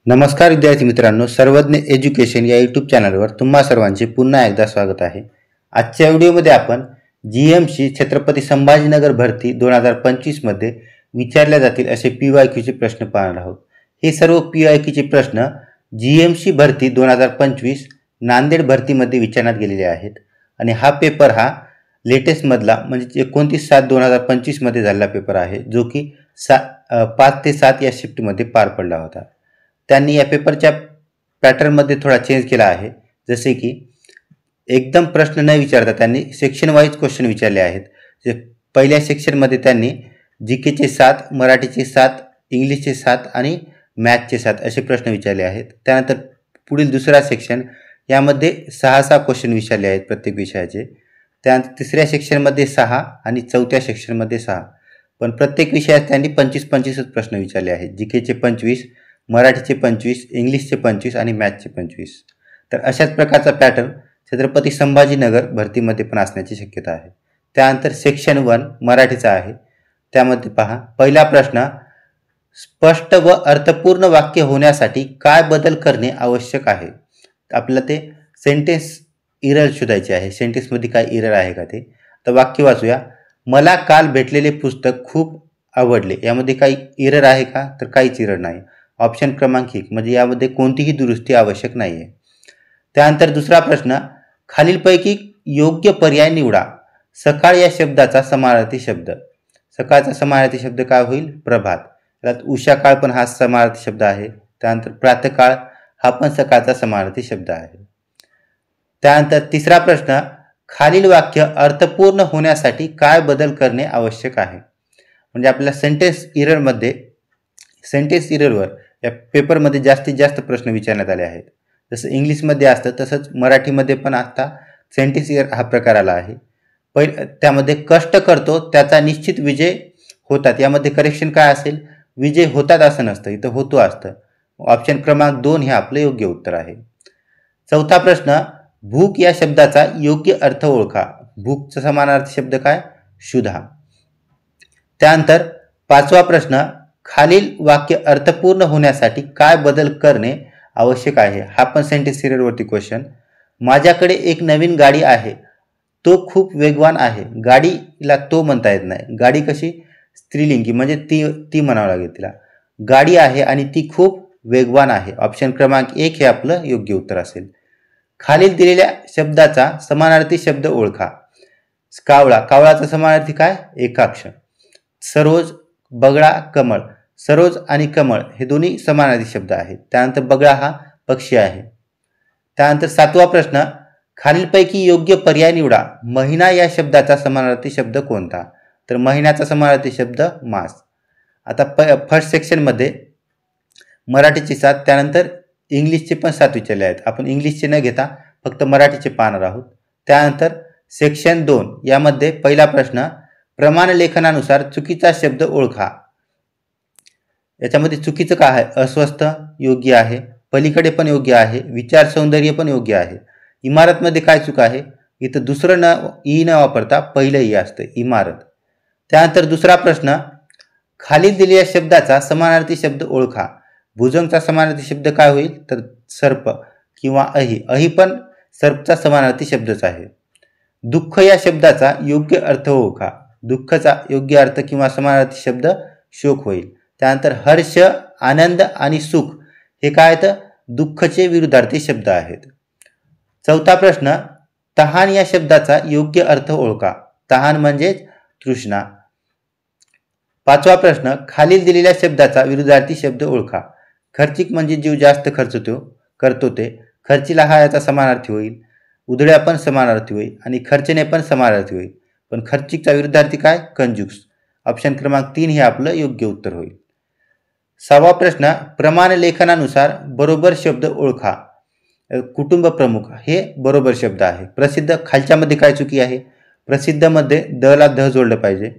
नमस्कार विद्यार्थी मित्रांनो, सर्वज्ञ एज्युकेशन या यूट्यूब चॅनलवर तुम्हा सर्वांचे पुन्हा एकदा स्वागत आहे। आजच्या व्हिडिओमध्ये आपण जीएमसी छत्रपती संभाजीनगर भरती 2025 मध्ये विचारल्या जातील असे पीवायक्यूचे प्रश्न पाहणार आहोत। हे सर्व पीवायक्यूचे प्रश्न जीएमसी भरती 2025 नांदेड भरतीमध्ये विचारण्यात गेलेले आहेत आणि हा पेपर हा लेटेस्ट मधला म्हणजे 29/7/2025 मध्ये झालेला पेपर आहे, जो की 5 ते 7 या शिफ्ट मध्ये पार पडला होता। त्यांनी या पेपरच्या पॅटर्न मध्ये थोडा चेंज केला आहे, जसे की एकदम प्रश्न न विचारता त्यांनी सेक्शन वाइज क्वेश्चन विचारले आहेत। जे पहिल्या सेक्शन मध्ये त्यांनी जीके चे 7, मराठीचे 7, इंग्लिशचे 7 आणि मॅथचे 7 असे प्रश्न विचारले आहेत। त्यानंतर पुढील दुसरा सेक्शन यामध्ये 6 क्वेश्चन विचारले आहेत प्रत्येक विषयाचे। त्यानंतर तिसऱ्या सेक्शन मध्ये 6 आणि चौथ्या सेक्शन मध्ये 6, पण प्रत्येक विषयात त्यांनी 25 प्रश्न विचारले आहेत। जीके चे 25, मराठीचे 25, इंग्लिशचे 25 आणि मॅथचे 25। तर अशाच प्रकारचा पॅटर्न छत्रपती संभाजीनगर भरतीमध्ये पण असण्याची शक्यता आहे। त्यानंतर सेक्शन 1 मराठीचा आहे। त्यामध्ये पहा, पहिला प्रश्न, स्पष्ट व अर्थपूर्ण वाक्य होण्यासाठी काय बदल करणे आवश्यक आहे। आपल्याला ते सेंटेन्स एरर शोधायचे आहे। सेंटेन्स मध्ये काय एरर आहे का ते। तर वाक्य वाचूया। मला काल भेटलेले पुस्तक खूप आवडले। यामध्ये काही एरर आहे का? तर काहीच एरर नाही। ऑप्शन क्रमांक 1 म्हणजे यामध्ये कोणतीही दुरुस्ती आवश्यक नाहीये। त्यानंतर दुसरा प्रश्न, खालीलपैकी योग्य पर्याय निवडा। सकाळ या शब्दाचा समानार्थी शब्द। सकाळचा समानार्थी शब्द काय होईल? प्रभात। त्यात उषा काळ पण हा समानार्थी शब्द आहे। त्यानंतर प्रातःकाळ हा पण सकाळचा समानार्थी शब्द आहे। त्यानंतर तिसरा प्रश्न, खालील वाक्य अर्थपूर्ण होण्यासाठी काय बदल करणे आवश्यक आहे। म्हणजे आपल्या सेंटेन्स एररवर या पेपरमध्ये जास्तीत जास्त प्रश्न विचारण्यात आले आहेत। जसं इंग्लिश मध्ये असतं तसंच मराठीमध्ये पण आता सेंटेन्स एरर हा प्रकार आला आहे। त्यामध्ये कष्ट करतो त्याचा निश्चित विजय होतात, यामध्ये करेक्शन काय असेल? विजय होतात असं नसतं, इथं होतो असतं। ऑप्शन क्रमांक 2 हे आपलं योग्य उत्तर आहे। चौथा प्रश्न, भूक या शब्दाचा योग्य अर्थ ओळखा। भूकचा समानार्थी शब्द काय? क्षुधा। त्यानंतर पाचवा प्रश्न, खालील वाक्य अर्थपूर्ण होण्यासाठी काय बदल करणे आवश्यक आहे। हा पण सेंटेन्स एरर वरती क्वेश्चन। माझ्याकडे एक नवीन गाडी आहे, तो खूप वेगवान आहे। गाडीला तो म्हणता येत नाही, गाडी कशी स्त्रीलिंगी म्हणजे ती म्हणावं लागेल तिला। गाडी आहे आणि ती खूप वेगवान आहे। ऑप्शन क्रमांक 1 हे आपलं योग्य उत्तर असेल। खालील दिलेल्या शब्दाचा समानार्थी शब्द ओळखा। कावळा, कावळाचा समानार्थी काय? एकाक्ष। सरोज, बगळा, कमळ। सरोज आणि कमळ हे दोन्ही समानार्थी शब्द आहेत। त्यानंतर बगळा हा पक्षी आहे। त्यानंतर सातवा प्रश्न, खालीलपैकी योग्य पर्याय निवडा। महिना या शब्दाचा समानार्थी शब्द कोणता? तर महिन्याचा समानार्थी शब्द मास। आता फर्स्ट सेक्शन मध्ये मराठीचे 7, त्यानंतर इंग्लिशचे पण 7 विचारले आहेत। आपण इंग्लिशचे न घेता फक्त मराठीचे पाहणार आहोत। त्यानंतर सेक्शन 2 यामध्ये पहिला प्रश्न, प्रमाण लेखनानुसार चुकीचा शब्द ओळखा। याच्यामध्ये चुकीचं काय आहे? अस्वस्थ योग्य आहे, पलीकडे पण योग्य आहे, विचार सौंदर्य पण योग्य आहे। इमारत मध्ये काय चूक आहे? इथं दुसरं न वापरता पहिलं ई असतं, इमारत। त्यानंतर दुसरा प्रश्न, खालील दिलेल्या शब्दाचा समानार्थी शब्द ओळखा। भुजंगचा समानार्थी शब्द काय होईल? तर सर्प किंवा अही। अही पण सर्पचा समानार्थी शब्दच आहे। दुःख या शब्दाचा योग्य अर्थ ओळखा। दुःखचा योग्य अर्थ किंवा समानार्थी शब्द शोक होईल। त्यानंतर हर्ष, आनंद आणि सुख हे काय आहेत? दुःखचे विरुद्धार्थी शब्द आहेत। चौथा प्रश्न, तहान या शब्दाचा योग्य अर्थ ओळखा। तहान म्हणजे तृष्णा। पाचवा प्रश्न, खालील दिलेल्या शब्दाचा विरुद्धार्थी शब्द ओळखा। खर्चिक म्हणजे जीव जास्त खर्च करतो ते। खर्चिला हा याचा समानार्थी होईल। उधळ्या पण समानार्थी होईल आणि खर्चने पण समानार्थी होईल। पण खर्चिकचा विरुद्धार्थी काय? कंजूस। ऑप्शन क्रमांक 3 हे आपलं योग्य उत्तर होईल। सहावा प्रश्न, प्रमाण लेखनानुसार बरोबर शब्द ओळखा। कुटुंब प्रमुख हे बरोबर शब्द आहे। प्रसिद्ध, खालच्या मध्ये काय चुकी आहे? प्रसिद्ध मध्ये द ला ध जोडलं पाहिजे।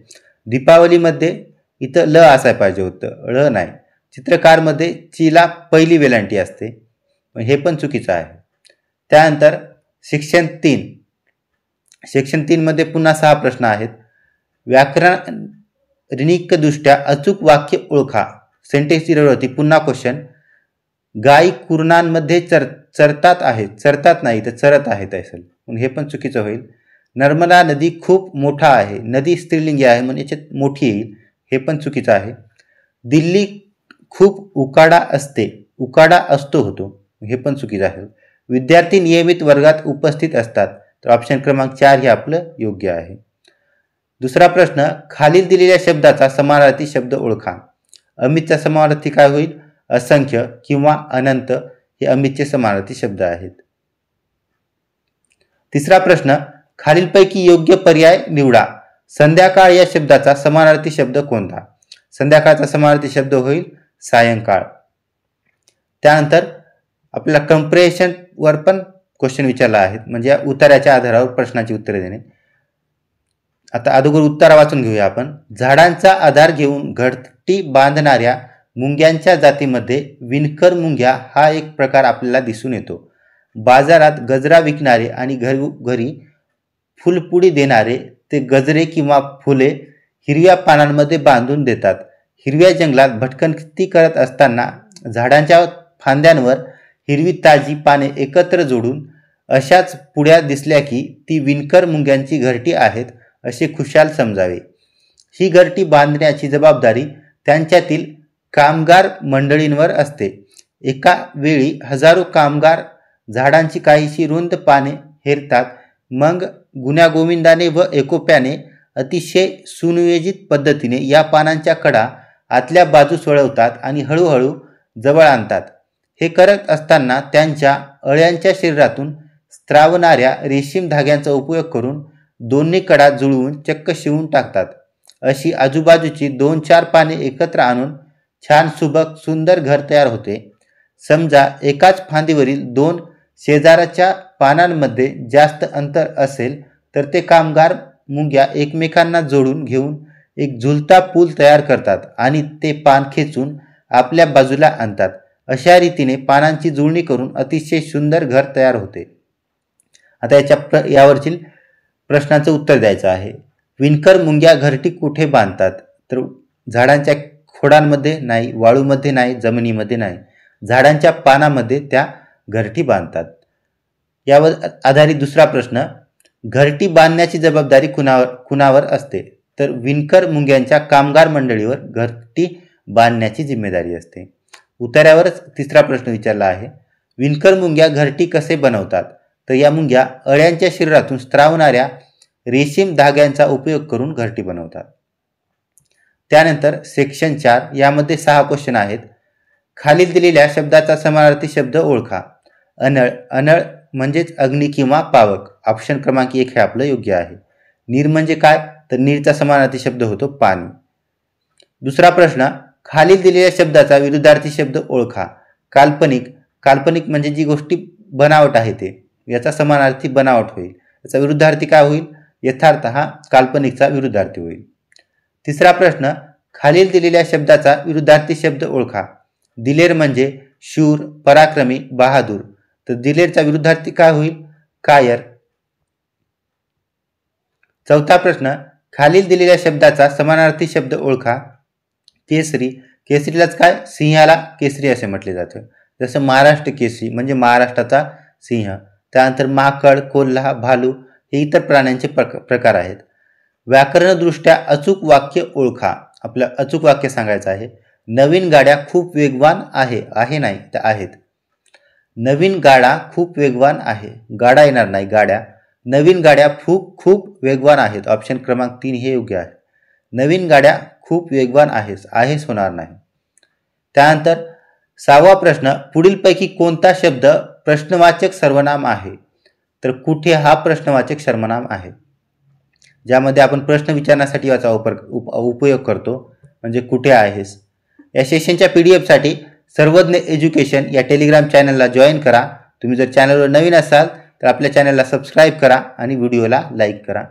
दीपावली मध्ये इथं ल असायला पाहिजे होतं, ळ नाही। चित्रकार मध्ये चीला पहिली वेलांटी असते, हे पण चुकीचं आहे। त्यानंतर सेक्शन 3 मध्ये पुन्हा 6 प्रश्न आहेत। व्याकरणिक दृष्ट्या अचूक वाक्य ओळखा। सेंटेन्स एरर होती, पुन्हा क्वेश्चन। गायी कुरणांमध्ये चरतात आहेत, चरतात नाही तर चरत आहेत असेल, मग हे पण चुकीचं होईल. नर्मदा नदी खूप मोठा आहे, नदी स्त्रीलिंगी आहे म्हणजे याच्यात मोठी येईल, हे पण चुकीचं आहे. दिल्ली खूप उकाडा असते, उकाडा असतो होतो, हे पण चुकीचं आहे. विद्यार्थी नियमित वर्गात उपस्थित असतात, तर ऑप्शन क्रमांक 4 हे आपलं योग्य आहे. दुसरा प्रश्न, खालील दिलेल्या शब्दाचा समानार्थी शब्द ओळखा. अमितचा समानार्थी काय होईल? असंख्य किंवा अनंत हे अमितचे समानार्थी शब्द आहेत. तिसरा प्रश्न, खालीलपैकी योग्य पर्याय निवडा. संध्याकाळ या शब्दाचा समानार्थी शब्द कोणता? संध्याकाळचा समानार्थी शब्द होईल सायंकाळ. त्यानंतर आपल्याला कंप्रेशन वर पण क्वेश्चन विचारला आहे, म्हणजे उत्तराच्या आधारावर प्रश्नाची उत्तरे देणे. आता अगोदर उत्तर वाचून घेऊया आपण. झाडांचा आधार घेऊन घरटी बांधणाऱ्या मुंग्यांच्या जातीमध्ये विणकर मुंग्या हा एक प्रकार आपल्याला दिसून येतो. बाजारात गजरा विकणारे आणि घरी फुलपुडी देणारे ते गजरे किंवा फुले हिरव्या पानांमध्ये बांधून देतात. हिरव्या जंगलात भटकंती करत असताना झाडांच्या फांद्यांवर हिरवी ताजी पाने एकत्र जोडून अशाच पुड्या दिसल्या की ती विणकर मुंग्यांची घरटी आहेत असे खुशाल समजावे. ही घरटी बांधण्याची जबाबदारी त्यांच्यातील कामगार मंडळींवर असते. एका वेळी हजारो कामगार झाडांची काहीशी रुंद पाने हेरतात, मग गुण्यागोविंदाने व एकोप्याने अतिशय सुनियोजित पद्धतीने या पानांच्या कडा आतल्या बाजूस वळवतात आणि हळूहळू जवळ आणतात. हे करत असताना त्यांच्या अळ्यांच्या शरीरातून स्त्रावणाऱ्या रेशीम धाग्यांचा उपयोग करून दोन्ही कडा जुळवून चक्क शिवून टाकतात. अशी आजूबाजूची 2-4 पाने एकत्र आणून छान सुबक सुंदर घर तयार होते. समजा एकाच फांदीवरील 2 शेजारच्या पानांमध्ये जास्त अंतर असेल तर ते कामगार मुंग्या एकमेकांना जोडून घेऊन एक झुलता पूल तयार करतात आणि ते पान खेचून आपल्या बाजूला आणतात. अशा रीतीने पानांची जुळणी करून अतिशय सुंदर घर तयार होते. आता यावरची प्रश्नाचं उत्तर द्यायचं आहे. विणकर मुंग्या घरटी कुठे बांधतात? तर झाडांच्या खोडांमध्ये नाही, वाळूमध्ये नाही, जमिनीमध्ये नाही, झाडांच्या पानामध्ये त्या घरटी बांधतात. यावर आधारित दुसरा प्रश्न, घरटी बांधण्याची जबाबदारी कुणावर असते? तर विणकर मुंग्यांच्या कामगार मंडळीवर घरटी बांधण्याची जिम्मेदारी असते. उत्तरावरच तिसरा प्रश्न विचारला आहे. विणकर मुंग्या घरटी कसे बनवतात? तर या मुंग्या अळ्यांच्या शरीरातून स्त्रावणाऱ्या रेशीम धाग्यांचा उपयोग करून घरटी बनवतात. त्यानंतर सेक्शन 4 यामध्ये 6 क्वेश्चन आहेत. खालील दिलेल्या शब्दाचा समानार्थी शब्द ओळखा. अनळ, अनळ म्हणजेच अग्नी किंवा पावक, ऑप्शन क्रमांक 1 हे आपलं योग्य आहे. नीर म्हणजे काय? तर नीरचा समानार्थी शब्द होतो पाणी. दुसरा प्रश्न, खालील दिलेल्या शब्दाचा विरुद्धार्थी शब्द ओळखा. काल्पनिक, काल्पनिक म्हणजे जी गोष्टी बनावट आहे ते, याचा समानार्थी बनावट होईल. याचा विरुद्धार्थी काय होईल? यथार्थ हा काल्पनिकचा विरुद्धार्थी होईल. तिसरा प्रश्न, खालील दिलेल्या शब्दाचा विरुद्धार्थी शब्द ओळखा. दिलेर म्हणजे शूर, पराक्रमी, बहादूर, तर दिलेरचा विरुद्धार्थी काय होईल? कायर. चौथा प्रश्न, खालील दिलेल्या शब्दाचा समानार्थी शब्द ओळखा. केसरी, केसरीलाच काय? सिंहाला केसरी असे म्हटले जाते. जसं महाराष्ट्र केसरी म्हणजे महाराष्ट्राचा सिंह. त्यानंतर माकड, कोल्हा, भालू हे इतर प्राण्यांचे प्रकार आहेत. व्याकरणदृष्ट्या अचूक वाक्य ओळखा. आपलं अचूक वाक्य सांगायचं आहे. नवीन गाड्या खूप वेगवान आहे नाही तर आहेत. नवीन गाडा खूप वेगवान आहे, गाडा येणार नाही, गाड्या. नवीन गाड्या खूप वेगवान आहेत, ऑप्शन क्रमांक 3 हे योग्य आहे. नवीन गाड्या खूप वेगवान आहेस होणार नाही. त्यानंतर 6वा प्रश्न, पुढीलपैकी कोणता शब्द प्रश्नवाचक सर्वनाम आहे? तर कुठे हा प्रश्नवाचक सर्वनाम आहे, ज्यामध्ये आपण प्रश्न विचारण्यासाठी याचा उपयोग करतो, म्हणजे कुठे आहेस. या सेशनच्या PDF साठी सर्वज्ञ एज्युकेशन या टेलिग्राम चॅनलला जॉईन करा. तुम्ही जर चॅनलवर नवीन असाल तर आपल्या चॅनलला सबस्क्राईब करा आणि व्हिडिओला लाईक करा.